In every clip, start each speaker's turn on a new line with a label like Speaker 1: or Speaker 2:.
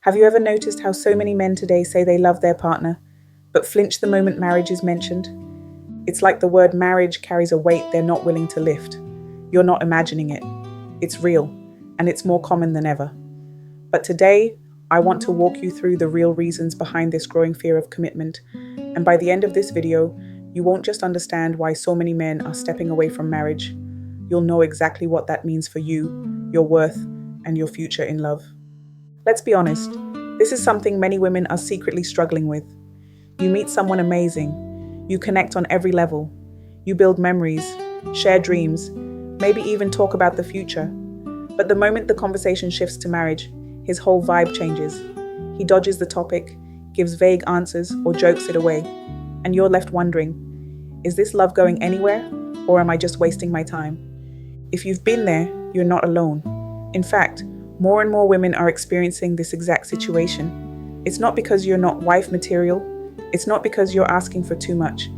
Speaker 1: Have you ever noticed how so many men today say they love their partner, but flinch the moment marriage is mentioned? It's like the word marriage carries a weight they're not willing to lift. You're not imagining it. It's real, and it's more common than ever. But today, I want to walk you through the real reasons behind this growing fear of commitment. And by the end of this video, you won't just understand why so many men are stepping away from marriage. You'll know exactly what that means for you, your worth, and your future in love. Let's be honest, this is something many women are secretly struggling with. You meet someone amazing, you connect on every level, you build memories, share dreams, maybe even talk about the future. But the moment the conversation shifts to marriage, his whole vibe changes. He dodges the topic, gives vague answers, or jokes it away. And you're left wondering, is this love going anywhere, or am I just wasting my time? If you've been there, you're not alone. In fact, more and more women are experiencing this exact situation. It's not because you're not wife material. It's not because you're asking for too much.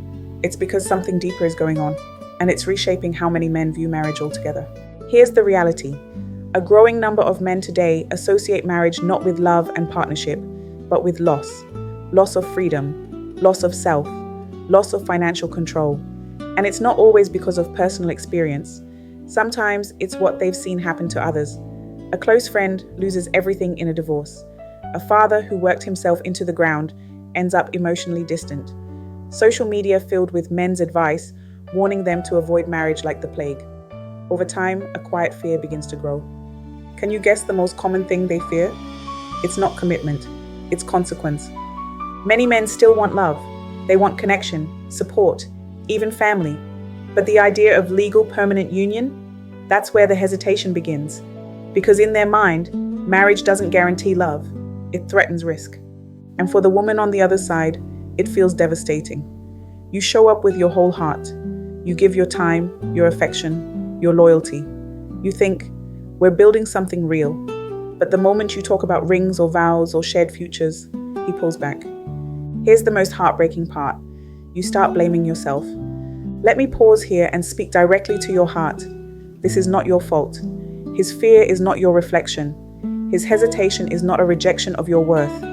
Speaker 1: It's because something deeper is going on, and it's reshaping how many men view marriage altogether. Here's the reality. A growing number of men today associate marriage not with love and partnership, but with loss. Loss of freedom, loss of self, loss of financial control. And it's not always because of personal experience. Sometimes it's what they've seen happen to others. A close friend loses everything in a divorce. A father who worked himself into the ground ends up emotionally distant. Social media filled with men's advice, warning them to avoid marriage like the plague. Over time, a quiet fear begins to grow. Can you guess the most common thing they fear? It's not commitment, it's consequence. Many men still want love. They want connection, support, even family. But the idea of legal permanent union? That's where the hesitation begins. Because in their mind, marriage doesn't guarantee love, it threatens risk. And for the woman on the other side, it feels devastating. You show up with your whole heart. You give your time, your affection, your loyalty. You think, we're building something real. But the moment you talk about rings or vows or shared futures, he pulls back. Here's the most heartbreaking part. You start blaming yourself. Let me pause here and speak directly to your heart. This is not your fault. His fear is not your reflection. His hesitation is not a rejection of your worth.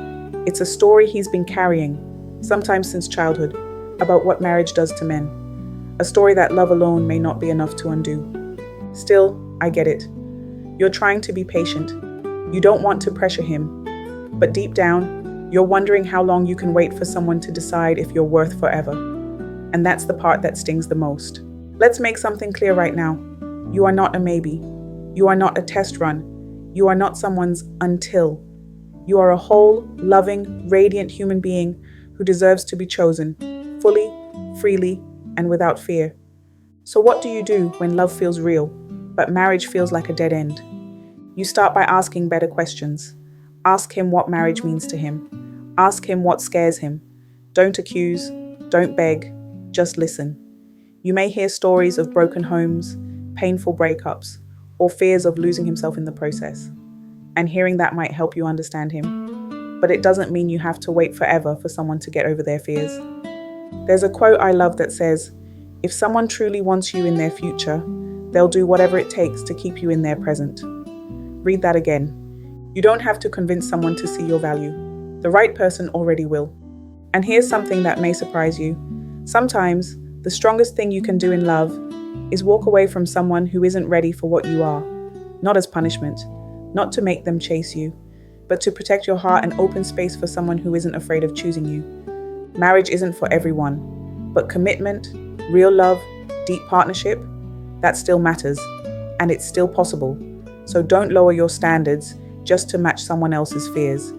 Speaker 1: It's a story he's been carrying, sometimes since childhood, about what marriage does to men. A story that love alone may not be enough to undo. Still, I get it. You're trying to be patient. You don't want to pressure him. But deep down, you're wondering how long you can wait for someone to decide if you're worth forever. And that's the part that stings the most. Let's make something clear right now. You are not a maybe. You are not a test run. You are not someone's until. You are a whole, loving, radiant human being who deserves to be chosen, fully, freely, and without fear. So what do you do when love feels real, but marriage feels like a dead end? You start by asking better questions. Ask him what marriage means to him. Ask him what scares him. Don't accuse, don't beg, just listen. You may hear stories of broken homes, painful breakups, or fears of losing himself in the process. And hearing that might help you understand him. But it doesn't mean you have to wait forever for someone to get over their fears. There's a quote I love that says, if someone truly wants you in their future, they'll do whatever it takes to keep you in their present. Read that again. You don't have to convince someone to see your value. The right person already will. And here's something that may surprise you. Sometimes, the strongest thing you can do in love is walk away from someone who isn't ready for what you are. Not as punishment, not to make them chase you, but to protect your heart and open space for someone who isn't afraid of choosing you. Marriage isn't for everyone, but commitment, real love, deep partnership, that still matters, and it's still possible. So don't lower your standards just to match someone else's fears.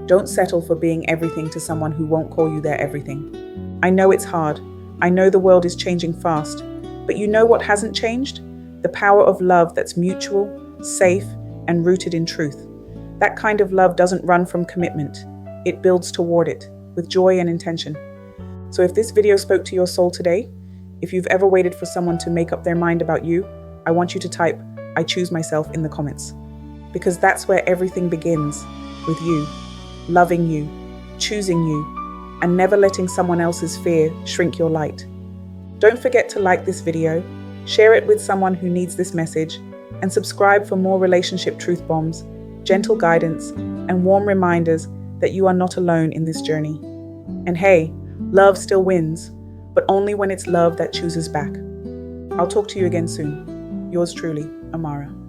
Speaker 1: Don't settle for being everything to someone who won't call you their everything. I know it's hard. I know the world is changing fast. But you know what hasn't changed? The power of love that's mutual, safe, and rooted in truth. That kind of love doesn't run from commitment. It builds toward it, with joy and intention. So if this video spoke to your soul today, if you've ever waited for someone to make up their mind about you, I want you to type, I choose myself in the comments. Because that's where everything begins, with you, loving you, choosing you, and never letting someone else's fear shrink your light. Don't forget to like this video, share it with someone who needs this message, and subscribe for more relationship truth bombs. gentle guidance, and warm reminders that you are not alone in this journey. And hey, love still wins, but only when it's love that chooses back. I'll talk to you again soon. Yours truly, Amara.